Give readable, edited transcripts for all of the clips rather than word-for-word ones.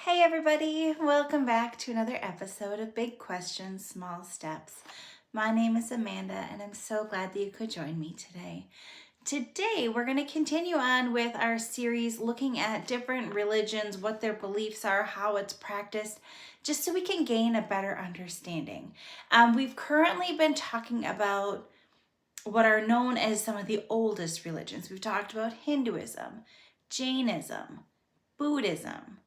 Hey everybody, welcome back to another episode of Big Questions, Small Steps. My name is Amanda and I'm so glad that you could join me today. Today we're going to continue on with our series looking at different religions, what their beliefs are, how it's practiced, just so we can gain a better understanding. We've currently been talking about what are known as some of the oldest religions. We've talked about Hinduism, Jainism, Buddhism.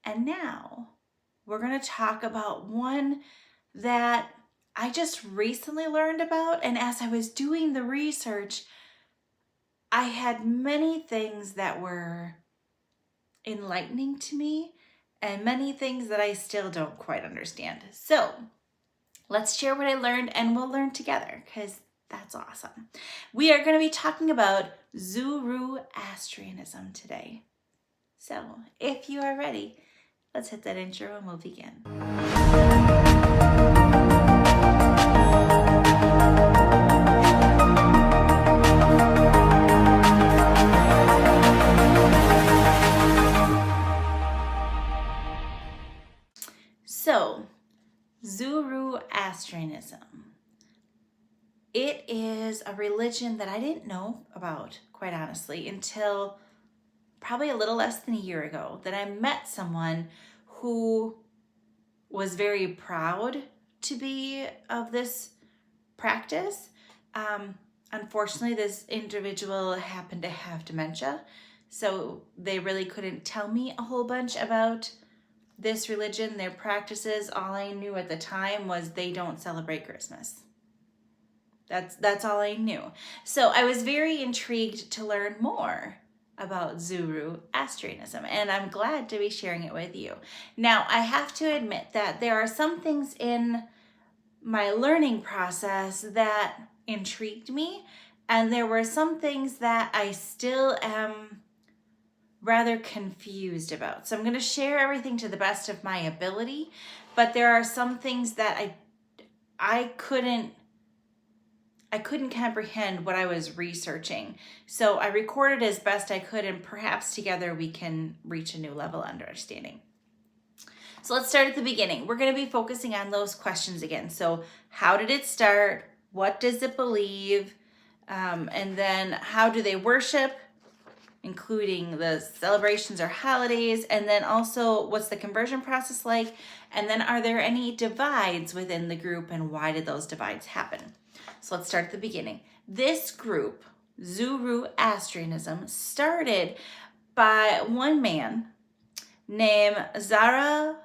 And now we're going to talk about one that I just recently learned about. And as I was doing the research, I had many things that were enlightening to me and many things that I still don't quite understand. So let's share what I learned and we'll learn together because that's awesome. We are going to be talking about Zoroastrianism today. So if you are ready, let's hit that intro and we'll begin. So, Zoroastrianism. It is a religion that I didn't know about, quite honestly, until probably a little less than a year ago, that I met someone who was very proud to be of this practice. Unfortunately, this individual happened to have dementia, so they really couldn't tell me a whole bunch about this religion, their practices. All I knew at the time was they don't celebrate Christmas. That's all I knew. So I was very intrigued to learn more about Zoroastrianism, and I'm glad to be sharing it with you. Now, I have to admit that there are some things in my learning process that intrigued me, and there were some things that I still am rather confused about. So I'm going to share everything to the best of my ability, but there are some things that I couldn't comprehend what I was researching. So I recorded as best I could, and perhaps together we can reach a new level of understanding. So let's start at the beginning. We're going to be focusing on those questions again. So how did it start? What does it believe? And then how do they worship, including the celebrations or holidays? And then also, what's the conversion process like? And then are there any divides within the group, and why did those divides happen? So let's start at the beginning. This group, Zoroastrianism, started by one man named Zoroastrian,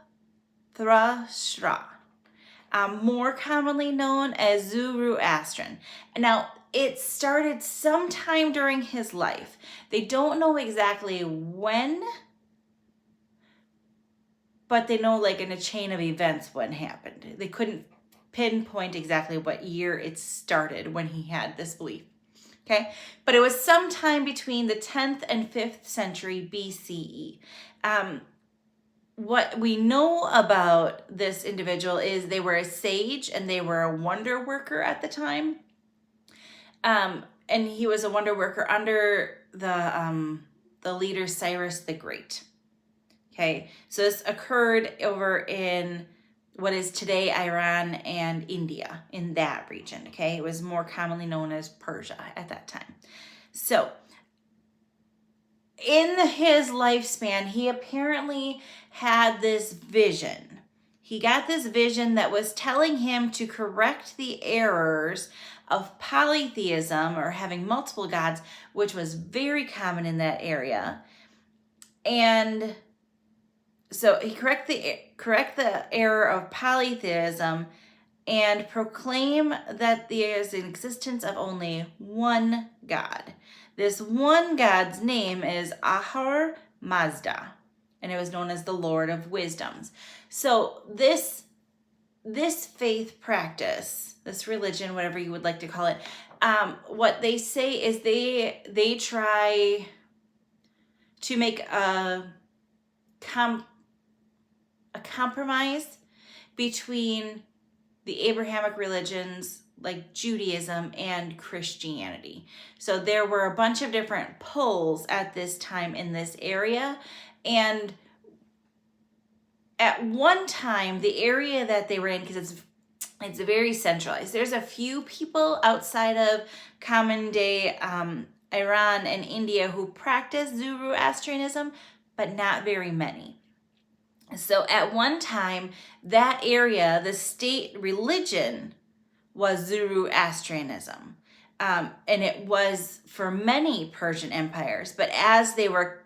more commonly known as Zoroastrian. Now, it started sometime during his life. They don't know exactly when, but they know like in a chain of events when happened. They couldn't pinpoint exactly what year it started when he had this belief. Okay, but it was sometime between the 10th and 5th century BCE. What we know about this individual is they were a sage and they were a wonder worker at the time. And he was a wonder worker under the leader Cyrus the Great. Okay, so this occurred over in what is today Iran and India, in that region. Okay, it was more commonly known as Persia at that time. So in his lifespan, he apparently had this vision. He got this vision that was telling him to correct the errors of polytheism, or having multiple gods, which was very common in that area. And so he correct the error of polytheism and proclaim that there is an existence of only one God. This one God's name is Ahura Mazda, and it was known as the Lord of Wisdoms. So this faith practice, this religion, whatever you would like to call it, what they say is they try to make a compromise between the Abrahamic religions like Judaism and Christianity. So there were a bunch of different pulls at this time in this area, and at one time, the area that they were in, because it's very centralized. There's a few people outside of common day Iran and India who practice Zoroastrianism, but not very many. So at one time, that area, the state religion was Zoroastrianism. And it was for many Persian empires, but as they were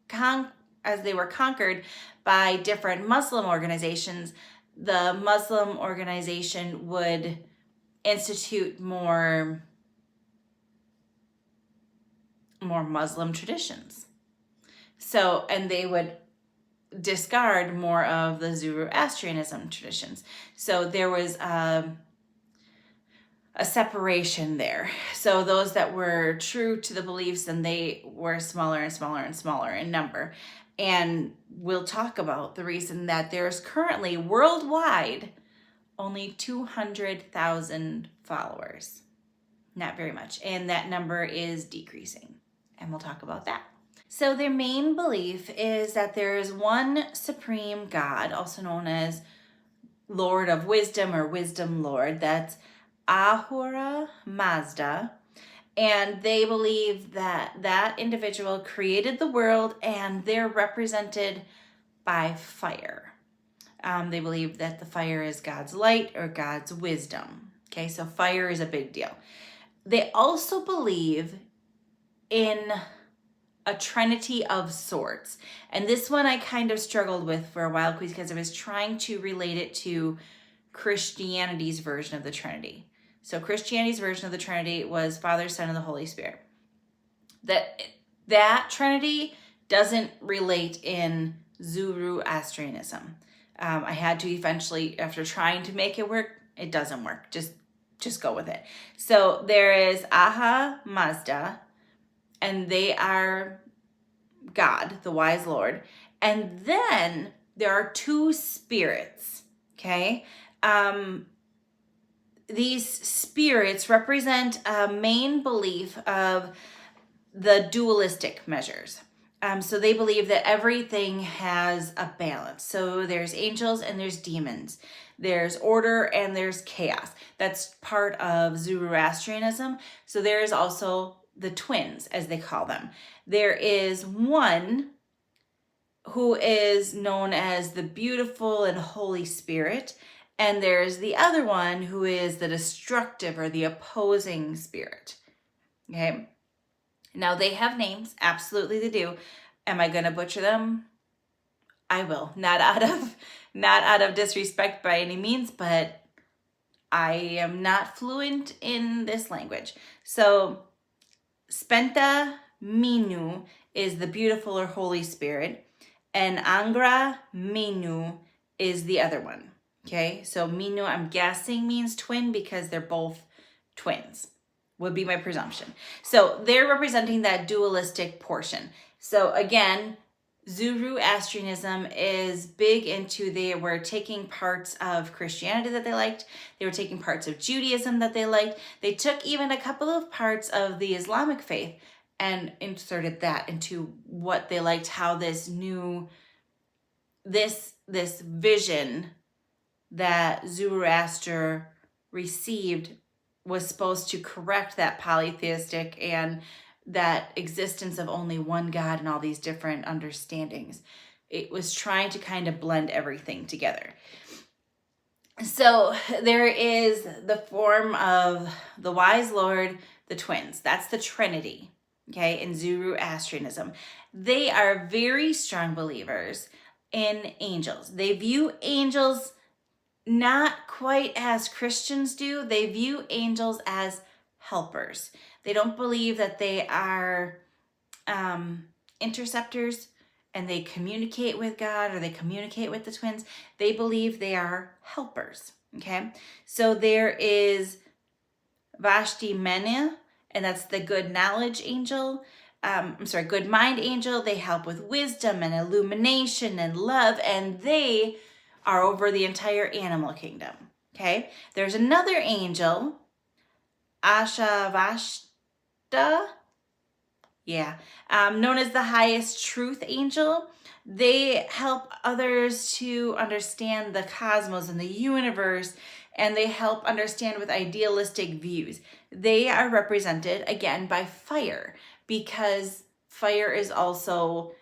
conquered by different Muslim organizations, the Muslim organization would institute more Muslim traditions. So, and they would discard more of the Zoroastrianism traditions. So there was a separation there. So those that were true to the beliefs, and they were smaller and smaller and smaller in number. And we'll talk about the reason that there's currently worldwide only 200,000 followers. Not very much. And that number is decreasing. And we'll talk about that. So their main belief is that there is one supreme God, also known as Lord of Wisdom or Wisdom Lord. That's Ahura Mazda. And they believe that that individual created the world, and they're represented by fire. They believe that the fire is God's light or God's wisdom. Okay, so fire is a big deal. They also believe in a trinity of sorts. And this one I kind of struggled with for a while because I was trying to relate it to Christianity's version of the Trinity. So Christianity's version of the Trinity was Father, Son, and the Holy Spirit. That Trinity doesn't relate in Zoroastrianism. I had to eventually, after trying to make it work, it doesn't work. Just go with it. So there is Aha Mazda, and they are God, the wise Lord. And then there are two spirits, okay? These spirits represent a main belief of the dualistic measures. So they believe that everything has a balance. So there's angels and there's demons. There's order and there's chaos. That's part of Zoroastrianism. So there is also the twins, as they call them. There is one who is known as the beautiful and Holy Spirit. And there's the other one who is the destructive or the opposing spirit. Okay. Now they have names. Absolutely they do. Am I going to butcher them? I will. Not out of disrespect by any means, but I am not fluent in this language. So Spenta Minu is the beautiful or Holy Spirit, and Angra Minu is the other one. Okay, so Minu, I'm guessing, means twin because they're both twins, would be my presumption. So they're representing that dualistic portion. So again, Zoroastrianism is big into, they were taking parts of Christianity that they liked. They were taking parts of Judaism that they liked. They took even a couple of parts of the Islamic faith and inserted that into what they liked, how this vision that Zoroaster received was supposed to correct that polytheistic and that existence of only one God and all these different understandings. It was trying to kind of blend everything together. So there is the form of the wise Lord, the twins. That's the Trinity, okay, in Zoroastrianism. They are very strong believers in angels. They view angels not quite as Christians do. They view angels as helpers. They don't believe that they are interceptors and they communicate with God or they communicate with the twins. They believe they are helpers, okay? So there is Vashti Mena, and that's the good knowledge angel. Good mind angel. They help with wisdom and illumination and love, and they are over the entire animal kingdom, okay? There's another angel, Ashavashta, known as the highest truth angel. They help others to understand the cosmos and the universe, and they help understand with idealistic views. They are represented again by fire, because fire is also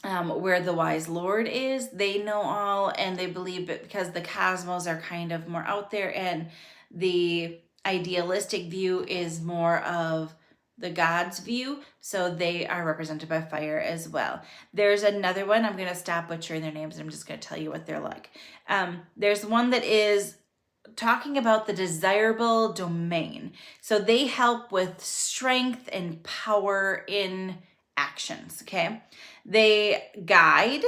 where the wise Lord is. They know all, and they believe it because the cosmos are kind of more out there, and the idealistic view is more of the God's view. So they are represented by fire as well. There's another one. I'm going to stop butchering their names, and I'm just going to tell you what they're like. There's one that is talking about the desirable domain. So they help with strength and power in actions, okay? They guide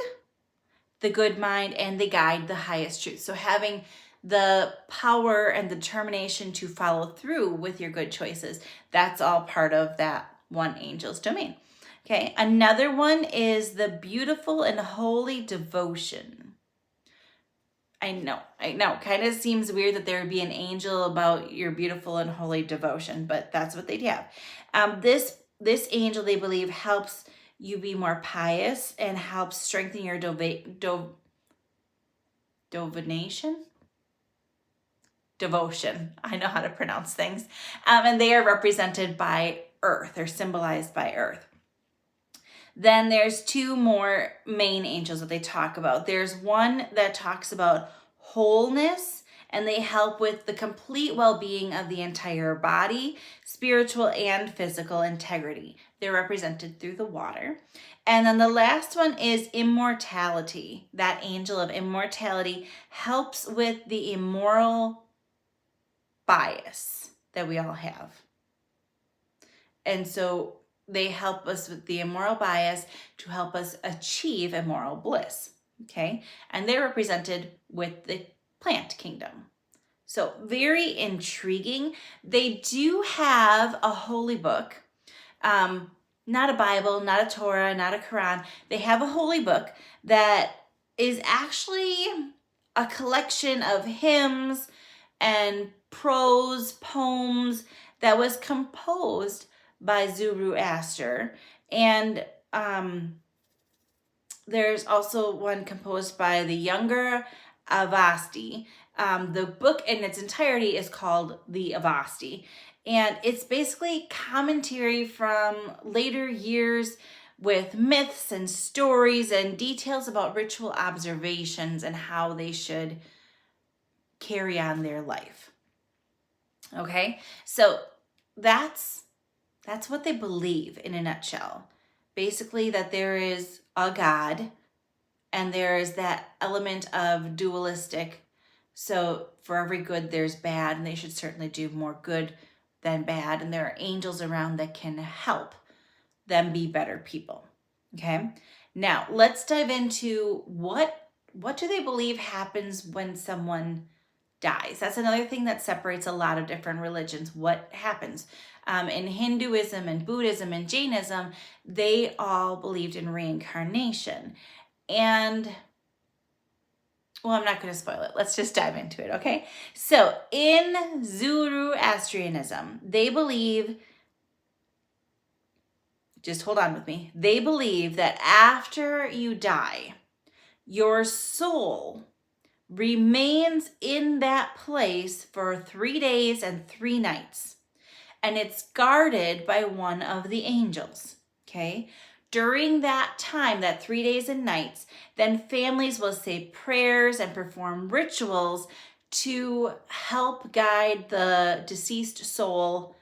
the good mind, and they guide the highest truth. So having the power and determination to follow through with your good choices, that's all part of that one angel's domain. Okay, another one is the beautiful and holy devotion. I know, kind of seems weird that there would be an angel about your beautiful and holy devotion, but that's what they'd have. This angel, they believe, helps you be more pious and helps strengthen your devotion. I know how to pronounce things. And they are represented by earth, or symbolized by earth. Then there's two more main angels that they talk about. There's one that talks about wholeness, and they help with the complete well-being of the entire body, spiritual and physical integrity. They're represented through the water. And then the last one is immortality. That angel of immortality helps with the immoral bias that we all have. And so they help us with the immoral bias to help us achieve immoral bliss, okay? And they're represented with the plant kingdom. So very intriguing. They do have a holy book, not a Bible, not a Torah, not a Quran. They have a holy book that is actually a collection of hymns and prose poems that was composed by Zoroaster. And there's also one composed by the younger Avasti. The book in its entirety is called the Avasti. And it's basically commentary from later years with myths and stories and details about ritual observations and how they should carry on their life. Okay, so that's what they believe in a nutshell. Basically, that there is a God, and there is that element of dualistic. So for every good, there's bad, and they should certainly do more good than bad. And there are angels around that can help them be better people. Okay, now let's dive into what do they believe happens when someone dies. That's another thing that separates a lot of different religions. What happens? In Hinduism and Buddhism and Jainism, they all believed in reincarnation. And, well, I'm not going to spoil it. Let's just dive into it, okay? So in Zoroastrianism, they believe, just hold on with me, they believe that after you die, your soul remains in that place for 3 days and 3 nights. And it's guarded by one of the angels, okay? During that time, that 3 days and nights, then families will say prayers and perform rituals to help guide the deceased soul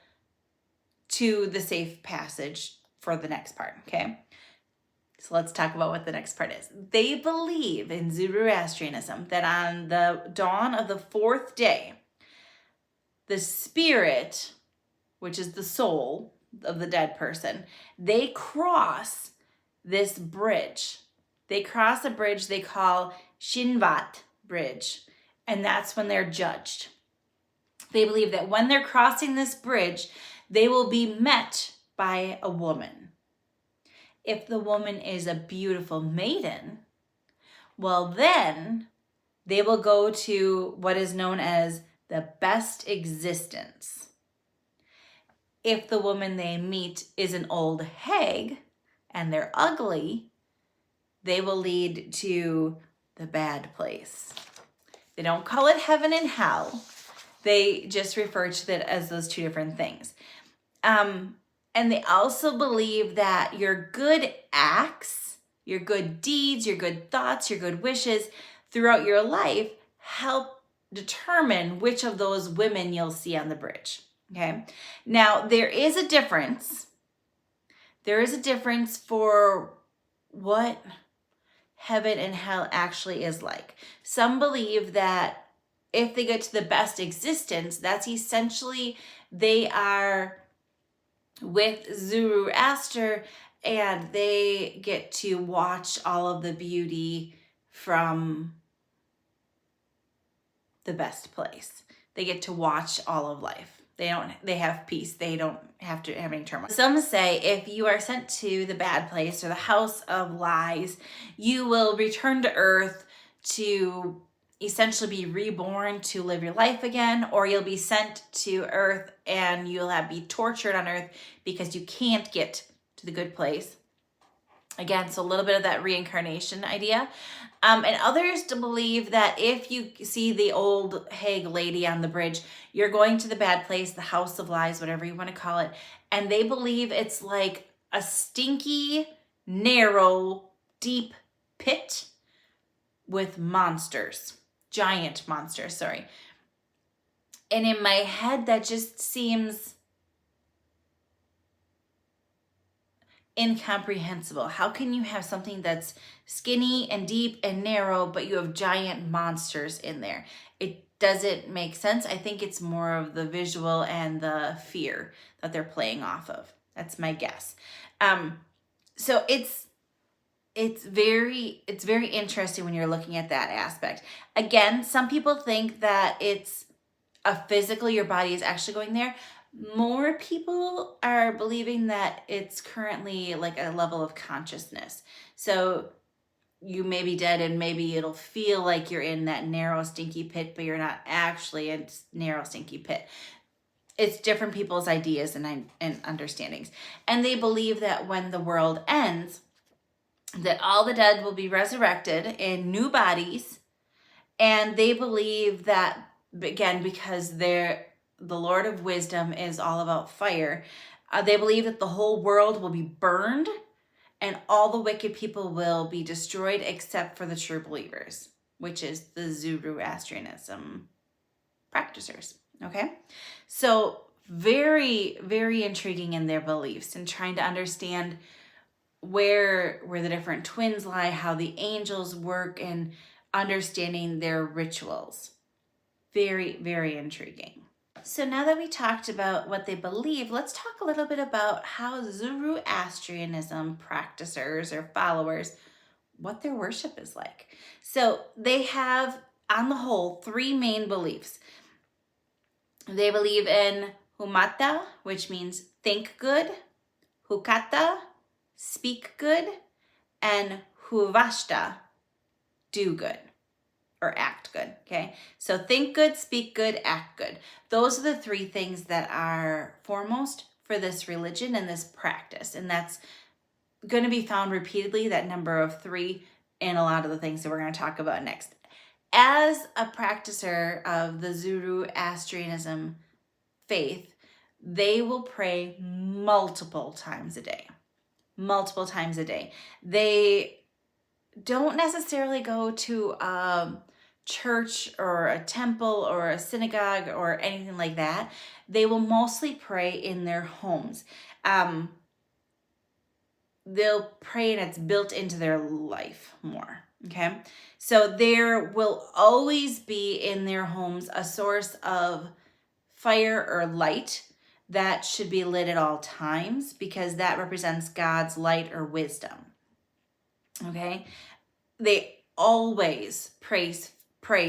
to the safe passage for the next part, okay? So let's talk about what the next part is. They believe in Zoroastrianism that on the dawn of the 4th day, the spirit, which is the soul of the dead person, they cross this bridge. They cross a bridge they call Shinvat Bridge, and that's when they're judged. They believe that when they're crossing this bridge, they will be met by a woman. If the woman is a beautiful maiden, well, then they will go to what is known as the best existence. If the woman they meet is an old hag and they're ugly, they will lead to the bad place. They don't call it heaven and hell. They just refer to it as those two different things. And they also believe that your good acts, your good deeds, your good thoughts, your good wishes throughout your life help determine which of those women you'll see on the bridge. Okay. Now, there is a difference. There is a difference for what heaven and hell actually is like. Some believe that if they get to the best existence, that's essentially they are with Zoroaster and they get to watch all of the beauty from the best place. They get to watch all of life. They have peace. They don't have to have any turmoil. Some say if you are sent to the bad place or the house of lies, you will return to earth to essentially be reborn to live your life again, or you'll be sent to earth and you'll be tortured on earth because you can't get to the good place. Again, so a little bit of that reincarnation idea. And others to believe that if you see the old hag lady on the bridge, you're going to the bad place, the house of lies, whatever you want to call it. And they believe it's like a stinky, narrow, deep pit with monsters, giant monsters, sorry. And in my head, that just seems incomprehensible. How can you have something that's skinny and deep and narrow, but you have giant monsters in there? It doesn't make sense. I think it's more of the visual and the fear that they're playing off of. That's my guess. So it's very interesting when you're looking at that aspect. Again, some people think that it's a physical, your body is actually going there. More people are believing that it's currently like a level of consciousness. So you may be dead and maybe it'll feel like you're in that narrow, stinky pit, but you're not actually in a narrow, stinky pit. It's different people's ideas and understandings. And they believe that when the world ends, that all the dead will be resurrected in new bodies. And they believe that, again, because the Lord of Wisdom is all about fire, they believe that the whole world will be burned and all the wicked people will be destroyed except for the true believers, which is the Zoroastrianism practitioners. Okay? So very, very intriguing in their beliefs and trying to understand where the different twins lie, how the angels work, and understanding their rituals. Very, very intriguing. So now that we talked about what they believe, let's talk a little bit about how Zoroastrianism practitioners or followers, what their worship is like. So they have, on the whole, three main beliefs. They believe in Humata, which means think good, Hukata, speak good, and Huvashta, do good or act good, okay? So think good, speak good, act good. Those are the three things that are foremost for this religion and this practice. And that's going to be found repeatedly, that number of three, in a lot of the things that we're going to talk about next. As a practicer of the Zoroastrianism faith, they will pray multiple times a day. Multiple times a day. They don't necessarily go to a church or a temple or a synagogue or anything like that. They will mostly pray in their homes. They'll pray and it's built into their life more. Okay. So there will always be in their homes a source of fire or light that should be lit at all times, because that represents God's light or wisdom. Okay? They always pray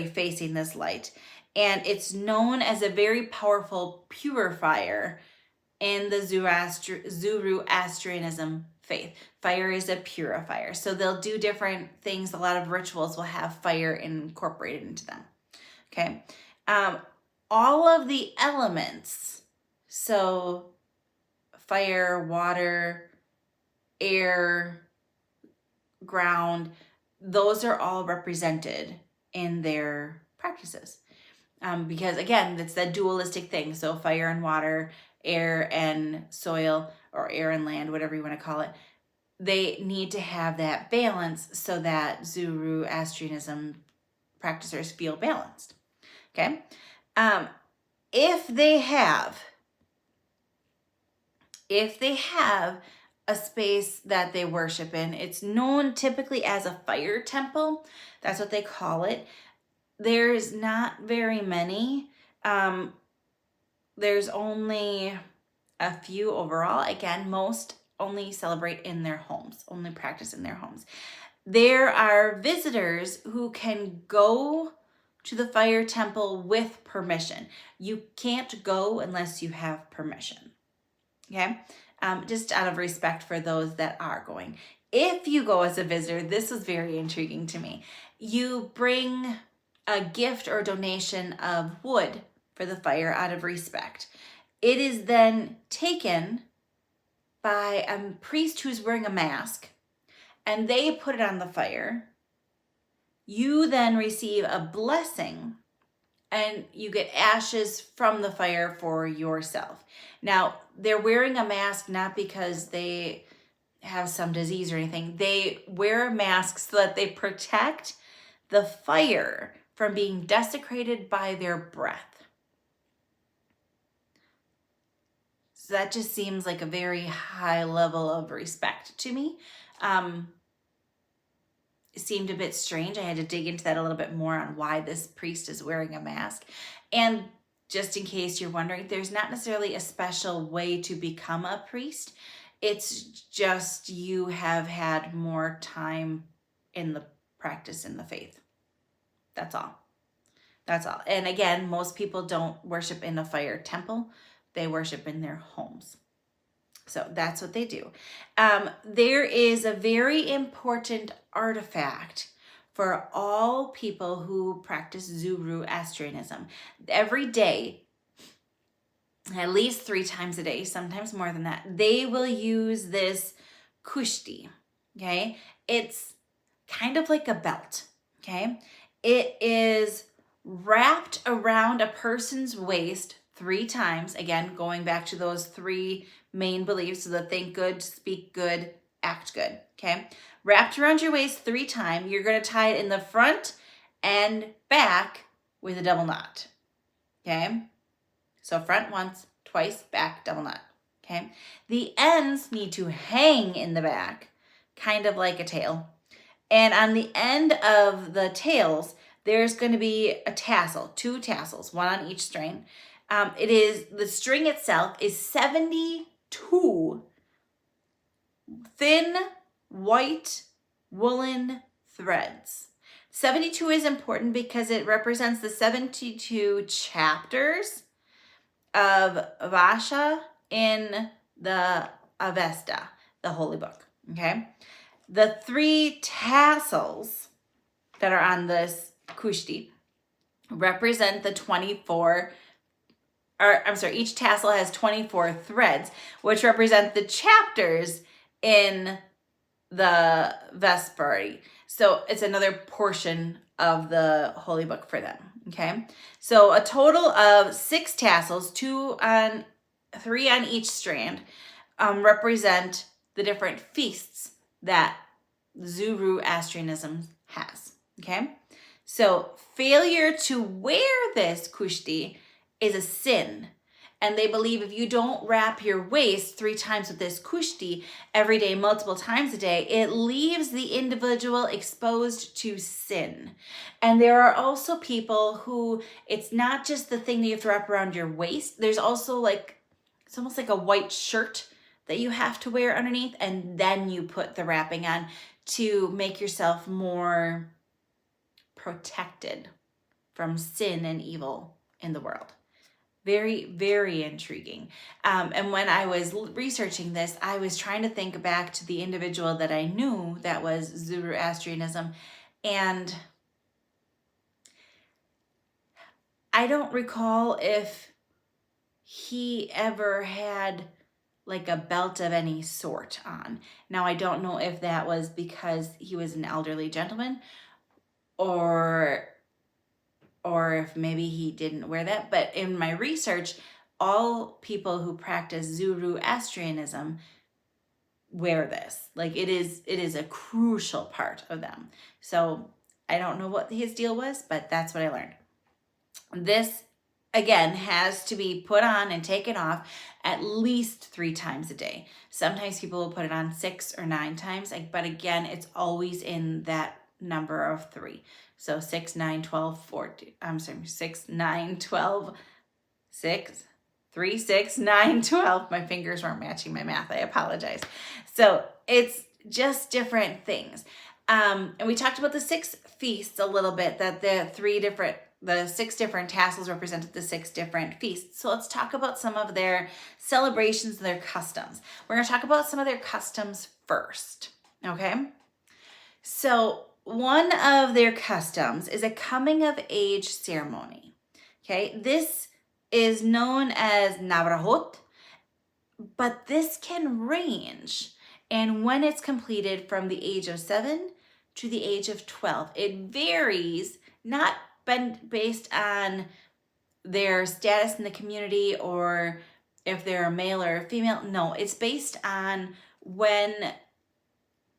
facing this light. And it's known as a very powerful purifier in the Zoroastrianism faith. Fire is a purifier. So they'll do different things. A lot of rituals will have fire incorporated into them. Okay? All of the elements, so fire, water, air, ground, those are all represented in their practices. Because again, it's that dualistic thing. So fire and water, air and soil, or air and land, whatever you want to call it. They need to have that balance so that Zoroastrianism practitioners feel balanced. Okay. If they have a space that they worship in, it's known typically as a fire temple. That's what they call it. There's not very many. There's only a few overall. Again, most only celebrate in their homes, only practice in their homes. There are visitors who can go to the fire temple with permission. You can't go unless you have permission. Okay? Just out of respect for those that are going. If you go as a visitor, this is very intriguing to me. You bring a gift or donation of wood for the fire out of respect. It is then taken by a priest who's wearing a mask, and they put it on the fire. You then receive a blessing, and you get ashes from the fire for yourself. Now, they're wearing a mask not because they have some disease or anything. They wear a mask so that they protect the fire from being desecrated by their breath. So that just seems like a very high level of respect to me. It seemed a bit strange. I had to dig into that a little bit more on why this priest is wearing a mask. And just in case you're wondering, there's not necessarily a special way to become a priest. It's just you have had more time in the practice in the faith. That's all. That's all. And again, most people don't worship in a fire temple. They worship in their homes. So that's what they do. There is a very important artifact for all people who practice Zoroastrianism. Every day, at least 3 times a day, sometimes more than that, they will use this kushti. Okay? It's kind of like a belt. Okay? It is wrapped around a person's waist 3 times. Again, going back to those 3 main beliefs, so the think good, speak good, act good. Okay? Wrapped around your waist 3 times. You're going to tie it in the front and back with a double knot. Okay? So front once, twice, back, double knot. Okay? The ends need to hang in the back, kind of like a tail. And on the end of the tails, there's going to be a tassel, 2 tassels, 1 on each string. The string itself is 72 thin white woolen threads. 72 is important because it represents the 72 chapters of Vasha in the Avesta, the holy book. Okay? The 3 tassels that are on this kushti represent the 24, each tassel has 24 threads, which represent the chapters in the Vespari. So it's another portion of the holy book for them. Okay. So a total of 6 tassels, 3 on each strand, represent the different feasts that Zoroastrianism has. Okay. So failure to wear this kushti is a sin. And they believe if you don't wrap your waist 3 times with this kushti every day, multiple times a day, it leaves the individual exposed to sin. And there are also people who, it's not just the thing that you have to wrap around your waist. There's also it's almost like a white shirt that you have to wear underneath. And then you put the wrapping on to make yourself more protected from sin and evil in the world. Very, very intriguing. And when I was researching this, I was trying to think back to the individual that I knew that was Zoroastrianism. And I don't recall if he ever had like a belt of any sort on. Now, I don't know if that was because he was an elderly gentleman or if maybe he didn't wear that. But in my research, all people who practice Zoroastrianism wear this. Like it is a crucial part of them. So I don't know what his deal was, but that's what I learned. This again has to be put on and taken off at least 3 times a day. Sometimes people will put it on 6 or 9 times, but again, it's always in that number of 3. So 6, 9, 12, 14. I'm sorry, 6, 9, 12, 6, 3, 6, 9, 12. My fingers weren't matching my math. I apologize. So it's just different things. And we talked about the 6 feasts a little bit, that the 6 different tassels represented the 6 different feasts. So let's talk about some of their celebrations and their customs. We're going to talk about some of their customs first. Okay. So one of their customs is a coming of age ceremony. Okay. This is known as Navrahot, but this can range. And when it's completed from the age of 7 to the age of 12, it varies, not based on their status in the community or if they're a male or a female. No, it's based on when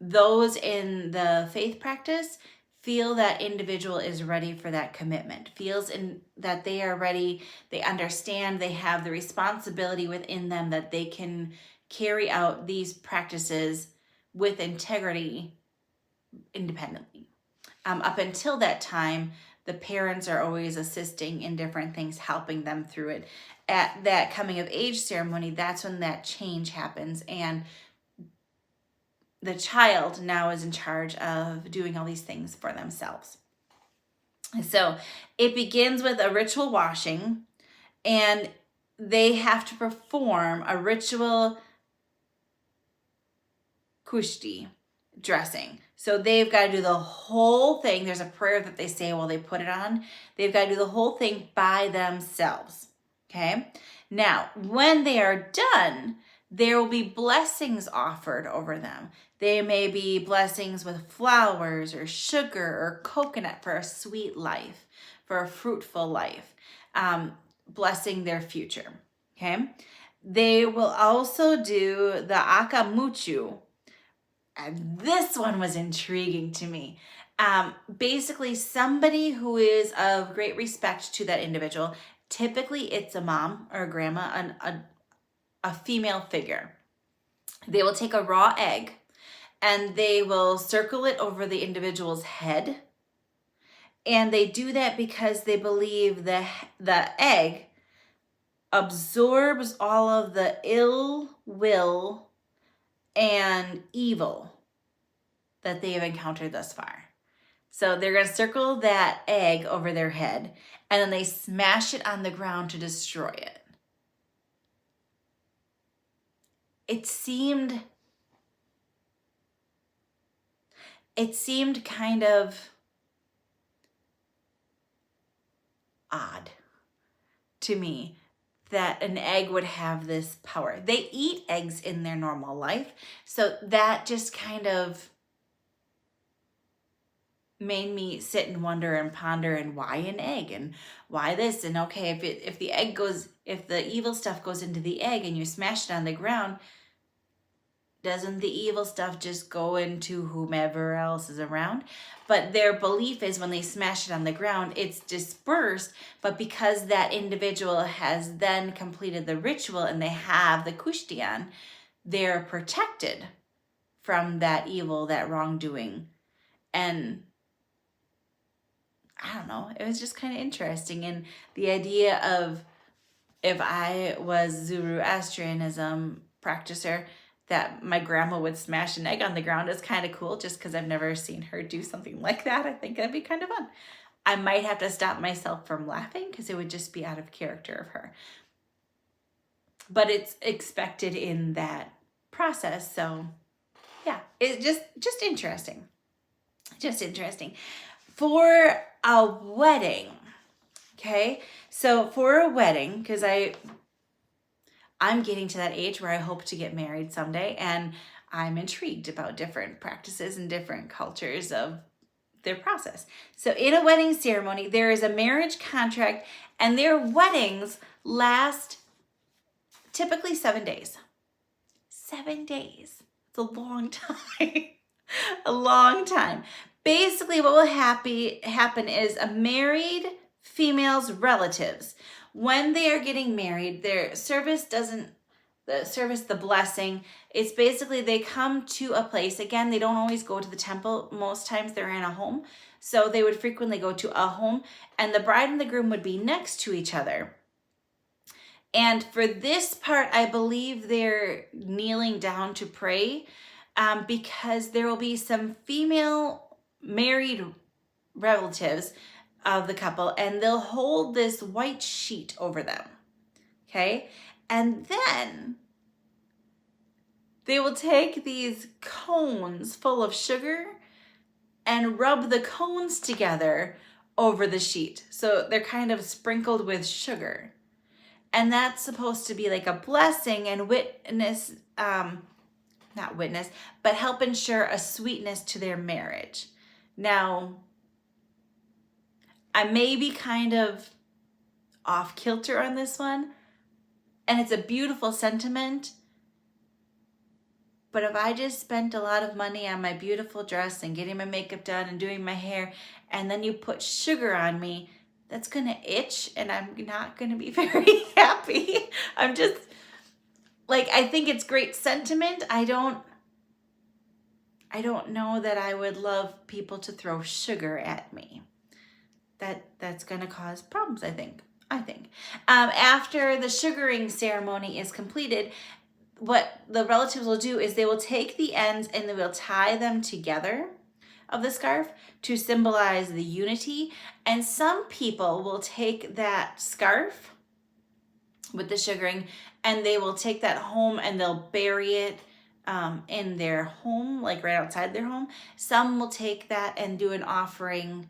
those in the faith practice feel that individual is ready for that commitment, feels that they are ready, they understand, they have the responsibility within them that they can carry out these practices with integrity independently. Up until that time, the parents are always assisting in different things, helping them through it. At that coming of age ceremony, that's when that change happens, and the child now is in charge of doing all these things for themselves. So it begins with a ritual washing, and they have to perform a ritual kushti, dressing. So they've got to do the whole thing. There's a prayer that they say while they put it on. They've got to do the whole thing by themselves. Okay. Now, when they are done, there will be blessings offered over them. They may be blessings with flowers or sugar or coconut for a sweet life, for a fruitful life, blessing their future. Okay. They will also do the akamuchu. And this one was intriguing to me. Basically, somebody who is of great respect to that individual. Typically, it's a mom or a grandma, a female figure. They will take a raw egg and they will circle it over the individual's head. And they do that because they believe the egg absorbs all of the ill will and evil that they have encountered thus far. So they're going to circle that egg over their head and then they smash it on the ground to destroy it. It seemed kind of odd to me that an egg would have this power. They eat eggs in their normal life, so that just kind of made me sit and wonder and ponder, and why an egg and why this, and okay, if the evil stuff goes into the egg and you smash it on the ground, doesn't the evil stuff just go into whomever else is around? But their belief is when they smash it on the ground, it's dispersed. But because that individual has then completed the ritual and they have the kushti on, they're protected from that evil, that wrongdoing. And I don't know, it was just kind of interesting. And the idea of, if I was Zoroastrianism practicer, that my grandma would smash an egg on the ground is kind of cool, just because I've never seen her do something like that. I think that'd be kind of fun. I might have to stop myself from laughing because it would just be out of character of her. But it's expected in that process. So yeah, it's just interesting. Just interesting. For a wedding, okay? So for a wedding, because I'm getting to that age where I hope to get married someday, and I'm intrigued about different practices and different cultures of their process. So in a wedding ceremony, there is a marriage contract, and their weddings last typically 7 days. 7 days. It's a long time. A long time. Basically, what will happen is a married female's relatives, when they are getting married, their service the blessing, it's basically they come to a place. Again, they don't always go to the temple. Most times they're in a home. So they would frequently go to a home, and the bride and the groom would be next to each other. And for this part, I believe they're kneeling down to pray, because there will be some female married relatives of the couple, and they'll hold this white sheet over them. Okay? And then they will take these cones full of sugar and rub the cones together over the sheet. So they're kind of sprinkled with sugar. And that's supposed to be like a blessing and witness, not witness, but help ensure a sweetness to their marriage. Now, I may be kind of off kilter on this one, and it's a beautiful sentiment, but if I just spent a lot of money on my beautiful dress and getting my makeup done and doing my hair, and then you put sugar on me, that's gonna itch, and I'm not gonna be very happy. I'm just, like, I think it's great sentiment. I don't know that I would love people to throw sugar at me. That's gonna cause problems, I think. After the sugaring ceremony is completed, what the relatives will do is they will take the ends and they will tie them together of the scarf to symbolize the unity. And some people will take that scarf with the sugaring and they will take that home and they'll bury it in their home, like right outside their home. Some will take that and do an offering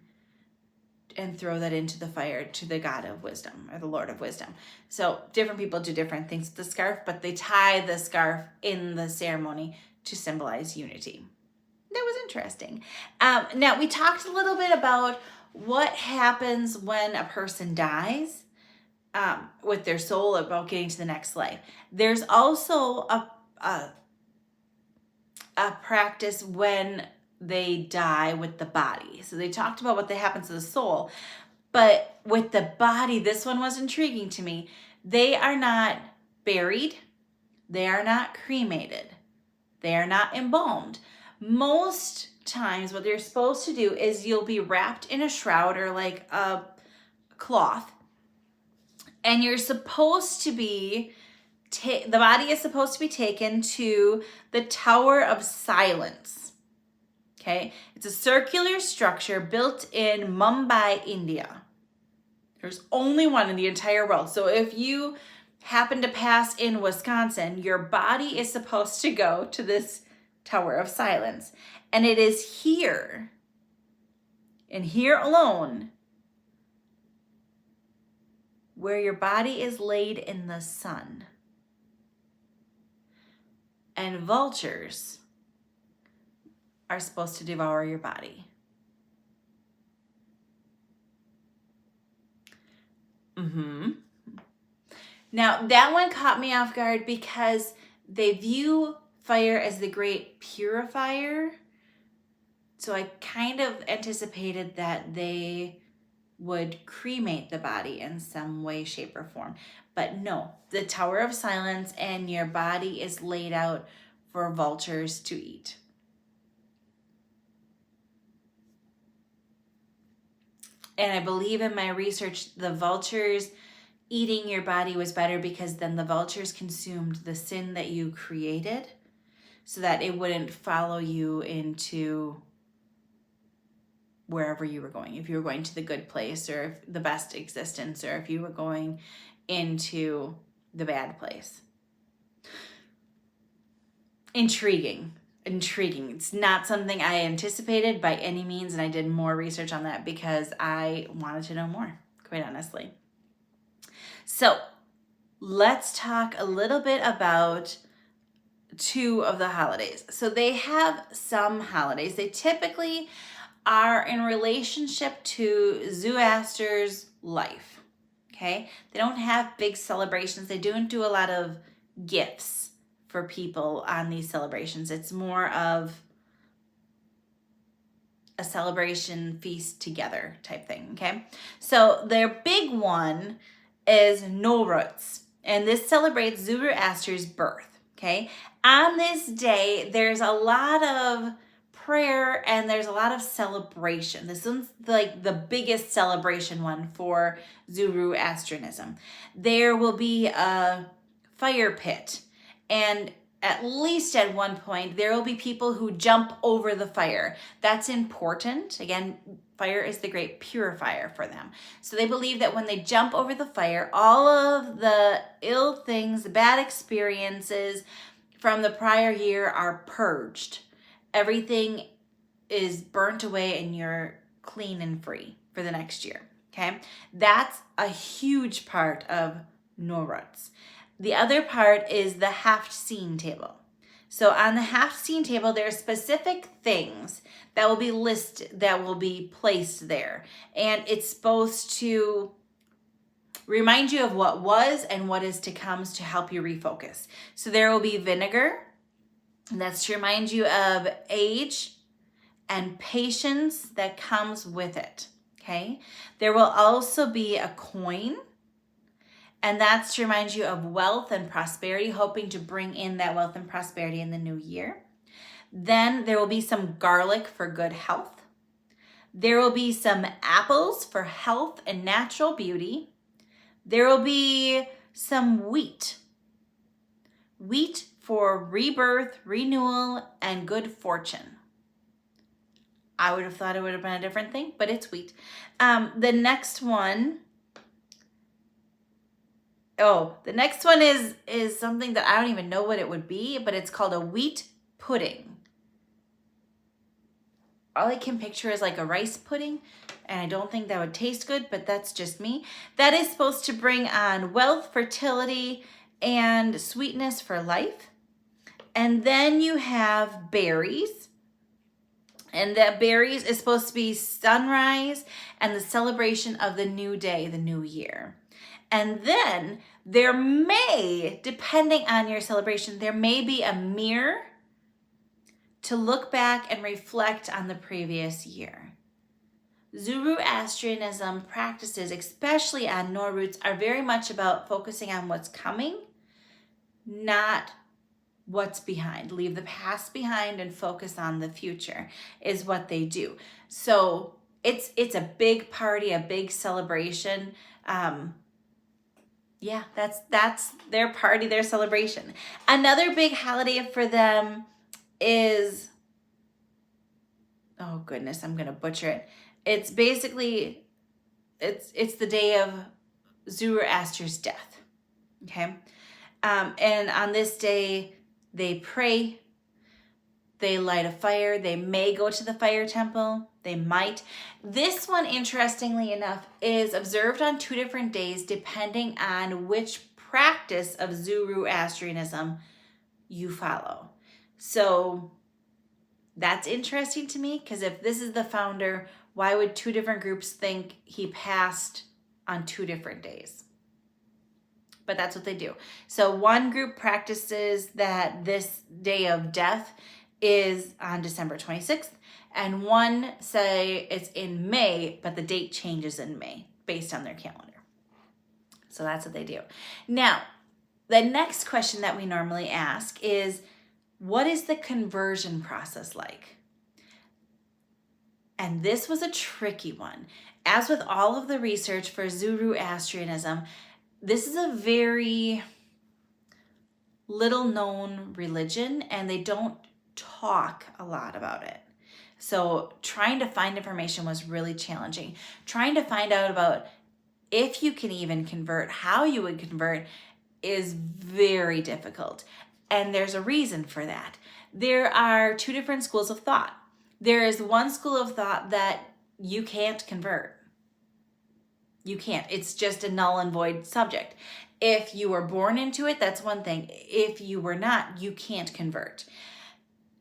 and throw that into the fire to the God of wisdom or the Lord of wisdom. So different people do different things with the scarf, but they tie the scarf in the ceremony to symbolize unity. That was interesting. Now, we talked a little bit about what happens when a person dies with their soul, about getting to the next life. There's also a practice when they die with the body. So they talked about what happens to the soul, but with the body, this one was intriguing to me. They are not buried. They are not cremated. They are not embalmed. Most times what they're supposed to do is you'll be wrapped in a shroud or like a cloth, and you're supposed to be, the body is supposed to be taken to the Tower of Silence. Okay, it's a circular structure built in Mumbai, India. There's only one in the entire world. So if you happen to pass in Wisconsin, your body is supposed to go to this Tower of Silence. And it is here, and here alone, where your body is laid in the sun. And vultures are supposed to devour your body. Now, that one caught me off guard because they view fire as the great purifier. So I kind of anticipated that they would cremate the body in some way, shape, or form. But no, the Tower of Silence, and your body is laid out for vultures to eat. And I believe in my research, the vultures eating your body was better because then the vultures consumed the sin that you created so that it wouldn't follow you into wherever you were going. If you were going to the good place or the best existence, or if you were going into the bad place. Intriguing. It's not something I anticipated by any means, and I did more research on that because I wanted to know more, quite honestly. So let's talk a little bit about two of the holidays. So they have some holidays. They typically are in relationship to Zoroaster's life. Okay? They don't have big celebrations. They don't do a lot of gifts for people on these celebrations. It's more of a celebration feast together type thing. Okay? So their big one is Nowruz, and this celebrates Zoroaster's birth. Okay? On this day, there's a lot of prayer and there's a lot of celebration. This one's like the biggest celebration one for Zoroastrianism. There will be a fire pit, and at least at one point, there will be people who jump over the fire. That's important. Again, fire is the great purifier for them. So they believe that when they jump over the fire, all of the ill things, the bad experiences from the prior year are purged. Everything is burnt away and you're clean and free for the next year. Okay? That's a huge part of Nowruz. The other part is the Haft-Seen table. So on the Haft-Seen table, there are specific things that will be listed, that will be placed there. And it's supposed to remind you of what was and what is to come to help you refocus. So there will be vinegar, and that's to remind you of age and patience that comes with it. Okay? There will also be a coin, and that's to remind you of wealth and prosperity, hoping to bring in that wealth and prosperity in the new year. Then there will be some garlic for good health. There will be some apples for health and natural beauty. There will be some wheat. Wheat for rebirth, renewal, and good fortune. I would have thought it would have been a different thing, but it's wheat. The next one is something that I don't even know what it would be, but it's called a wheat pudding. All I can picture is like a rice pudding, and I don't think that would taste good, but that's just me. That is supposed to bring on wealth, fertility, and sweetness for life. And then you have berries. And that berries is supposed to be sunrise and the celebration of the new day, the new year. And then there may, depending on your celebration, there may be a mirror to look back and reflect on the previous year. Zoroastrianism practices, especially on Nowruz, are very much about focusing on what's coming, not what's behind. Leave the past behind and focus on the future is what they do. So it's a big party, a big celebration. Yeah, that's their party, their celebration. Another big holiday for them is, oh goodness, I'm gonna butcher it. It's basically, it's the day of Zoroaster's death. Okay, and on this day they pray, they light a fire, they may go to the fire temple, they might. This one, interestingly enough, is observed on 2 different days depending on which practice of Zoroastrianism you follow. So that's interesting to me, because if this is the founder, why would 2 different groups think he passed on 2 different days? But that's what they do. So one group practices that this day of death is on December 26th, and one say it's in May, but the date changes in May based on their calendar. So that's what they do. Now, the next question that we normally ask is, what is the conversion process like? And this was a tricky one. As with all of the research for Zoroastrianism, this is a very little known religion, and they don't talk a lot about it. So trying to find information was really challenging. Trying to find out about if you can even convert, how you would convert, is very difficult. And there's a reason for that. There are 2 different schools of thought. There is one school of thought that you can't convert. You can't. It's just a null and void subject. If you were born into it, that's one thing. If you were not, you can't convert.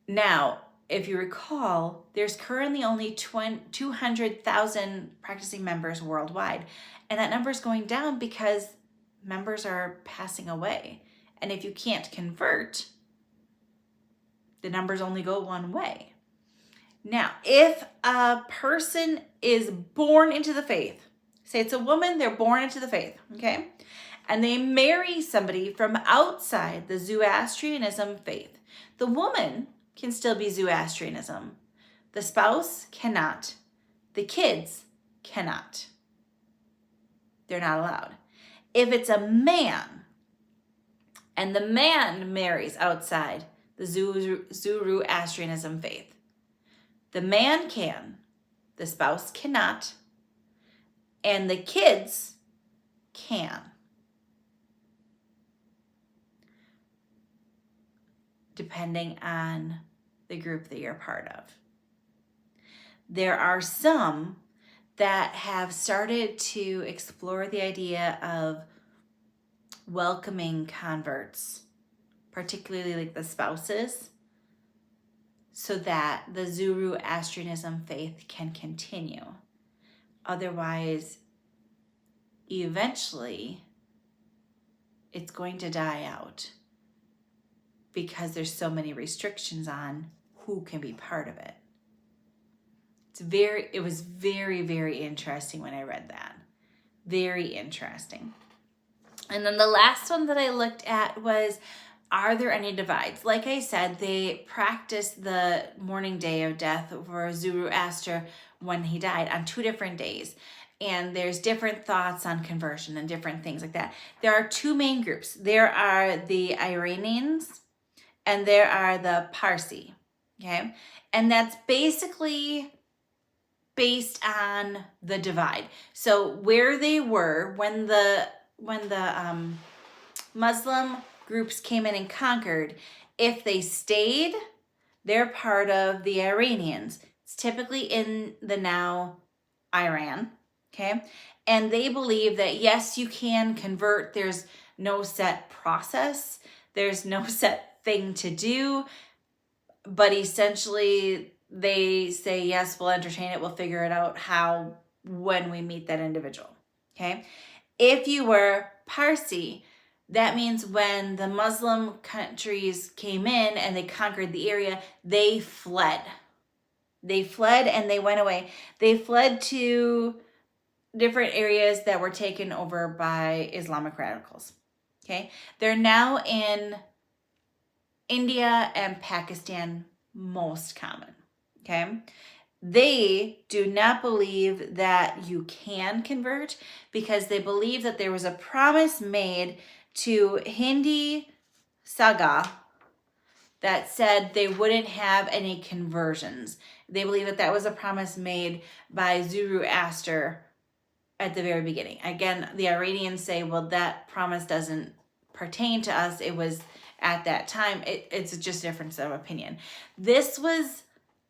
Now, if you recall, there's currently only 200,000 practicing members worldwide. And that number is going down because members are passing away. And if you can't convert, the numbers only go one way. Now, if a person is born into the faith, say it's a woman, they're born into the faith, okay? And they marry somebody from outside the Zoroastrianism faith. The woman can still be Zoroastrianism. The spouse cannot. The kids cannot. They're not allowed. If it's a man and the man marries outside the Zoroastrianism faith, the man can, the spouse cannot, and the kids can. Depending on the group that you're part of. There are some that have started to explore the idea of welcoming converts, particularly like the spouses, so that the Zoroastrianism faith can continue. Otherwise, eventually, it's going to die out because there's so many restrictions on who can be part of it. It was very, very interesting when I read that. Very interesting. And then the last one that I looked at was, are there any divides? Like I said, they practiced the mourning day of death for Zoroaster when he died on 2 different days. And there's different thoughts on conversion and different things like that. There are 2 main groups. There are the Iranians and there are the Parsi, okay? And that's basically based on the divide. So where they were when the Muslim groups came in and conquered, if they stayed, they're part of the Iranians. It's typically in the now Iran, okay? And they believe that yes, you can convert. There's no set process. There's no set thing to do. But essentially, they say, yes, we'll entertain it. We'll figure it out how, when we meet that individual, okay? If you were Parsi, that means when the Muslim countries came in and they conquered the area, they fled. They fled and they went away. They fled to different areas that were taken over by Islamic radicals, okay? They're now in India and Pakistan, most common, okay? They do not believe that you can convert because they believe that there was a promise made to Hindi Saga that said they wouldn't have any conversions. They believe that that was a promise made by Zoroaster at the very beginning. Again, the Iranians say, well, that promise doesn't pertain to us. It was at that time. It's just a difference of opinion. This was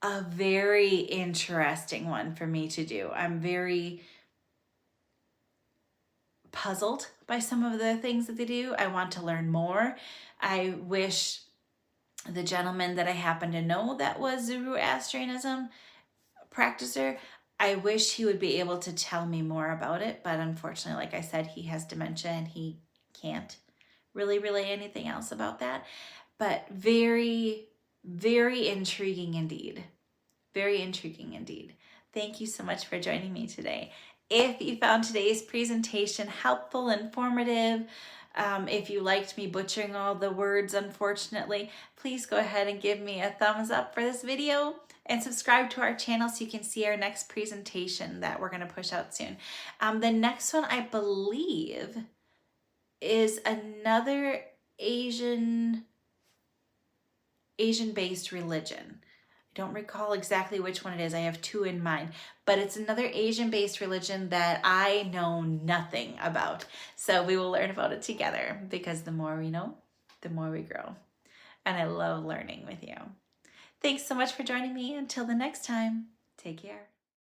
a very interesting one for me to do. I'm very puzzled by some of the things that they do. I want to learn more. I wish the gentleman that I happen to know that was Zoroastrianism practicer, I wish he would be able to tell me more about it. But unfortunately, like I said, he has dementia and he can't really relay anything else about that. But very, very intriguing indeed. Very intriguing indeed. Thank you so much for joining me today. If you found today's presentation helpful, informative, if you liked me butchering all the words, unfortunately, please go ahead and give me a thumbs up for this video and subscribe to our channel so you can see our next presentation that we're going to push out soon. The next one, I believe, is another Asian-based religion. I don't recall exactly which one it is. I have 2 in mind, but it's another Asian-based religion that I know nothing about. So we will learn about it together because the more we know, the more we grow. And I love learning with you. Thanks so much for joining me. Until the next time, take care.